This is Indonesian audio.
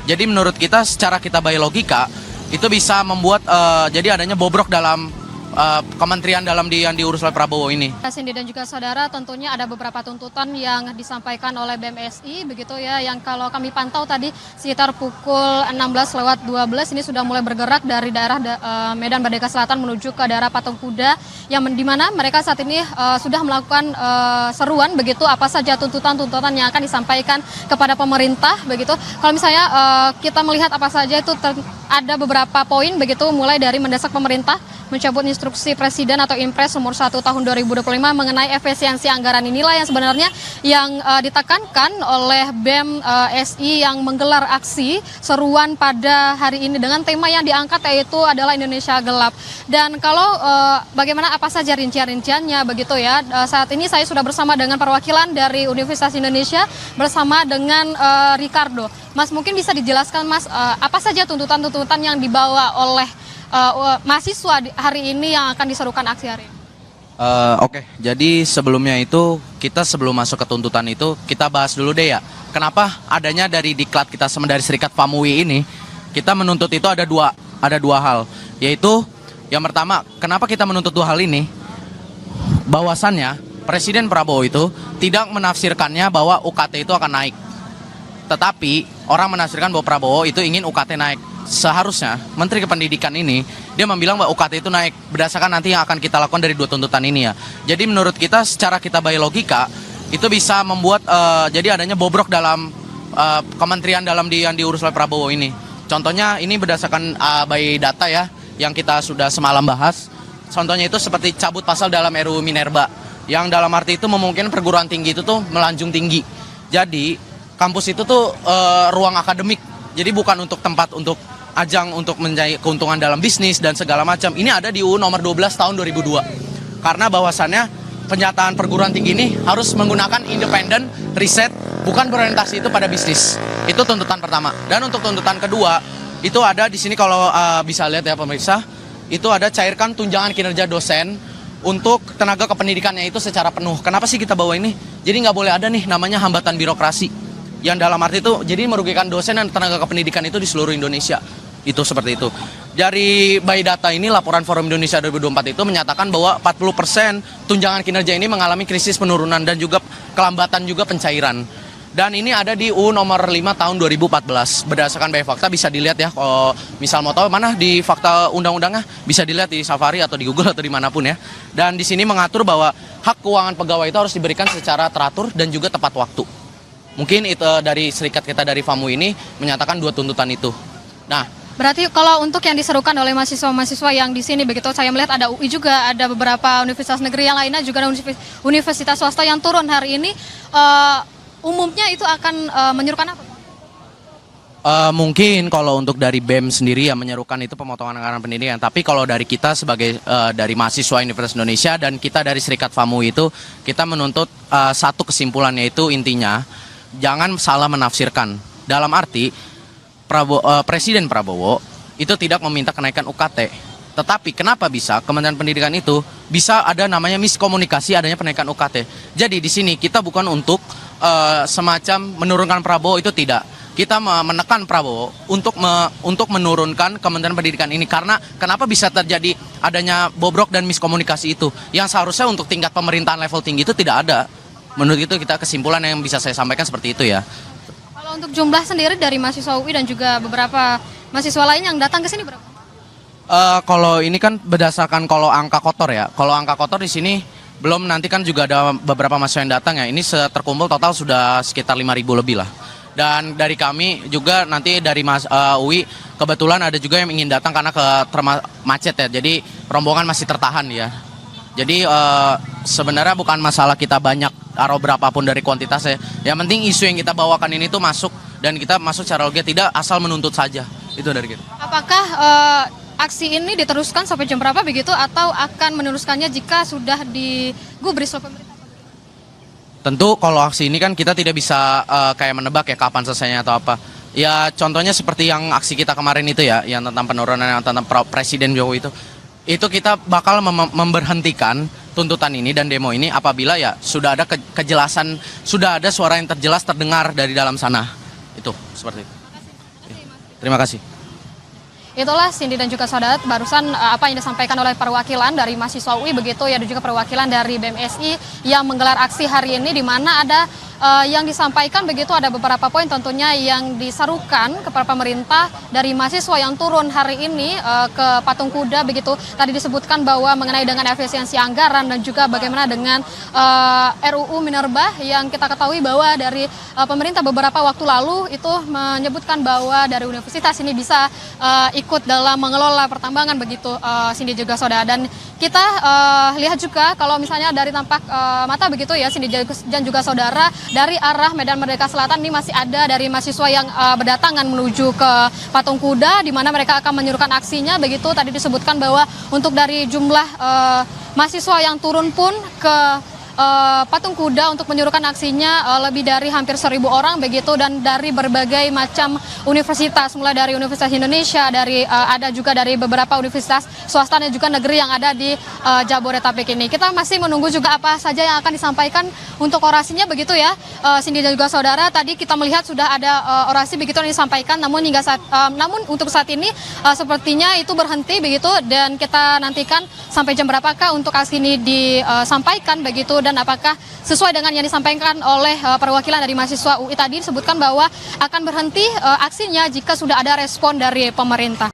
Jadi menurut kita secara kita by logika itu bisa membuat jadi adanya bobrok dalam kementerian yang diurus oleh Prabowo ini. Cindy dan juga saudara, tentunya ada beberapa tuntutan yang disampaikan oleh BMSI begitu ya, yang kalau kami pantau tadi sekitar pukul 16:12 ini sudah mulai bergerak dari daerah Medan Merdeka Selatan menuju ke daerah Patung Kuda, yang di mana mereka saat ini sudah melakukan seruan begitu apa saja tuntutan-tuntutan yang akan disampaikan kepada pemerintah begitu. Kalau misalnya kita melihat apa saja itu ada beberapa poin begitu, mulai dari mendesak pemerintah mencabut instruksi Presiden atau Impres nomor 1 tahun 2025 mengenai efisiensi anggaran. Inilah yang sebenarnya yang ditekankan oleh BEM SI yang menggelar aksi seruan pada hari ini dengan tema yang diangkat yaitu adalah Indonesia Gelap. Dan kalau bagaimana apa saja rincian-rinciannya begitu ya, saat ini saya sudah bersama dengan perwakilan dari Universitas Indonesia bersama dengan Ricardo. Mas, mungkin bisa dijelaskan Mas, apa saja tuntutan-tuntutan yang dibawa oleh mahasiswa hari ini yang akan diserukan aksi hari ini? Oke, jadi sebelumnya itu kita sebelum masuk ke tuntutan itu kita bahas dulu deh ya. Kenapa adanya dari diklat kita sama dari Serikat FAMUI ini kita menuntut itu ada dua hal, yaitu yang pertama kenapa kita menuntut dua hal ini? Bahwasannya Presiden Prabowo itu tidak menafsirkannya bahwa UKT itu akan naik. Tetapi orang menafsirkan bahwa Prabowo itu ingin UKT naik. Seharusnya Menteri Pendidikan ini dia membilang bahwa UKT itu naik berdasarkan nanti yang akan kita lakukan dari dua tuntutan ini ya. Jadi menurut kita secara kita by logika itu bisa membuat jadi adanya bobrok dalam kementerian yang diurus oleh Prabowo ini. Contohnya ini berdasarkan by data ya yang kita sudah semalam bahas. Contohnya itu seperti cabut pasal dalam RUU Minerba yang dalam arti itu memungkinkan perguruan tinggi itu tuh melanjung tinggi. Jadi kampus itu tuh ruang akademik. Jadi bukan untuk tempat untuk ajang untuk mencari keuntungan dalam bisnis dan segala macam. Ini ada di UU nomor 12 tahun 2002. Karena bahwasannya penyataan perguruan tinggi ini harus menggunakan independen, riset, bukan berorientasi itu pada bisnis. Itu tuntutan pertama. Dan untuk tuntutan kedua, itu ada di sini kalau bisa lihat ya pemirsa, itu ada cairkan tunjangan kinerja dosen untuk tenaga kependidikannya itu secara penuh. Kenapa sih kita bawa ini? Jadi nggak boleh ada nih namanya hambatan birokrasi. Yang dalam arti itu jadi merugikan dosen dan tenaga kependidikan itu di seluruh Indonesia. Itu seperti itu. Dari by data ini, laporan Forum Indonesia 2024 itu menyatakan bahwa 40% tunjangan kinerja ini mengalami krisis penurunan dan juga kelambatan juga pencairan. Dan ini ada di UU nomor 5 tahun 2014. Berdasarkan by fakta bisa dilihat ya, kalau misal mau tahu mana di fakta undang-undangnya bisa dilihat di Safari atau di Google atau dimanapun ya. Dan di sini mengatur bahwa hak keuangan pegawai itu harus diberikan secara teratur dan juga tepat waktu. Mungkin itu dari serikat kita dari FAMU ini menyatakan dua tuntutan itu. Nah, berarti kalau untuk yang diserukan oleh mahasiswa-mahasiswa yang di sini begitu, saya melihat ada UI juga, ada beberapa universitas negeri yang lainnya juga, ada universitas swasta yang turun hari ini. Umumnya itu akan menyerukan apa? Mungkin kalau untuk dari BEM sendiri yang menyerukan itu pemotongan anggaran pendidikan. Tapi kalau dari kita sebagai dari mahasiswa Universitas Indonesia dan kita dari Serikat FAMU itu kita menuntut satu kesimpulan, yaitu intinya jangan salah menafsirkan. Dalam arti Presiden Prabowo itu tidak meminta kenaikan UKT. Tetapi kenapa bisa Kementerian Pendidikan itu bisa ada namanya miskomunikasi adanya kenaikan UKT. Jadi di sini kita bukan untuk semacam menurunkan Prabowo, itu tidak. Kita menekan Prabowo untuk menurunkan Kementerian Pendidikan ini. Karena kenapa bisa terjadi adanya bobrok dan miskomunikasi itu? Yang seharusnya untuk tingkat pemerintahan level tinggi itu tidak ada. Menurut itu kita kesimpulan yang bisa saya sampaikan seperti itu ya. Kalau untuk jumlah sendiri dari mahasiswa UI dan juga beberapa mahasiswa lain yang datang ke sini berapa? Kalau ini kan berdasarkan kalau angka kotor ya. Kalau angka kotor di sini belum, nanti kan juga ada beberapa mahasiswa yang datang ya. Ini terkumpul total sudah sekitar 5.000 lebih lah. Dan dari kami juga nanti dari UI kebetulan ada juga yang ingin datang karena macet ya. Jadi rombongan masih tertahan ya. Jadi sebenarnya bukan masalah kita banyak atau berapapun dari kuantitasnya. Yang penting isu yang kita bawakan ini tuh masuk dan kita masuk secara logis, tidak asal menuntut saja. Itu dari kita. Apakah aksi ini diteruskan sampai jam berapa begitu atau akan meneruskannya jika sudah digubris oleh pemerintah? Tentu kalau aksi ini kan kita tidak bisa kayak menebak ya kapan selesainya atau apa. Ya contohnya seperti yang aksi kita kemarin itu ya, yang tentang penurunan yang tentang Presiden Jokowi itu kita bakal memberhentikan tuntutan ini dan demo ini apabila ya sudah ada kejelasan, sudah ada suara yang terjelas terdengar dari dalam sana. Itu seperti itu. Terima kasih. Itulah Cindy dan juga saudara barusan apa yang disampaikan oleh perwakilan dari mahasiswa UI begitu ya, dan juga perwakilan dari BMSI yang menggelar aksi hari ini, di mana ada yang disampaikan begitu, ada beberapa poin tentunya yang diserukan kepada pemerintah dari mahasiswa yang turun hari ini ke Patung Kuda begitu. Tadi disebutkan bahwa mengenai dengan efisiensi anggaran dan juga bagaimana dengan RUU Minerba yang kita ketahui bahwa dari pemerintah beberapa waktu lalu itu menyebutkan bahwa dari universitas ini bisa ikut dalam mengelola pertambangan begitu, Cindy juga saudara. Dan kita lihat juga kalau misalnya dari tampak mata begitu ya, Cindy dan juga saudara, dari arah Medan Merdeka Selatan ini masih ada dari mahasiswa yang berdatangan menuju ke Patung Kuda, di mana mereka akan menyuruhkan aksinya begitu. Tadi disebutkan bahwa untuk dari jumlah mahasiswa yang turun pun ke Patung Kuda untuk menyuruhkan aksinya lebih dari hampir 1.000 orang begitu, dan dari berbagai macam universitas, mulai dari Universitas Indonesia, dari ada juga dari beberapa universitas swasta dan juga negeri yang ada di Jabodetabek ini. Kita masih menunggu juga apa saja yang akan disampaikan untuk orasinya begitu ya, Cindy dan juga saudara. Tadi kita melihat sudah ada orasi begitu yang disampaikan, namun untuk saat ini sepertinya itu berhenti begitu, dan kita nantikan sampai jam berapakah untuk aksi ini disampaikan begitu, dan apakah sesuai dengan yang disampaikan oleh perwakilan dari mahasiswa UI tadi, disebutkan bahwa akan berhenti aksinya jika sudah ada respon dari pemerintah.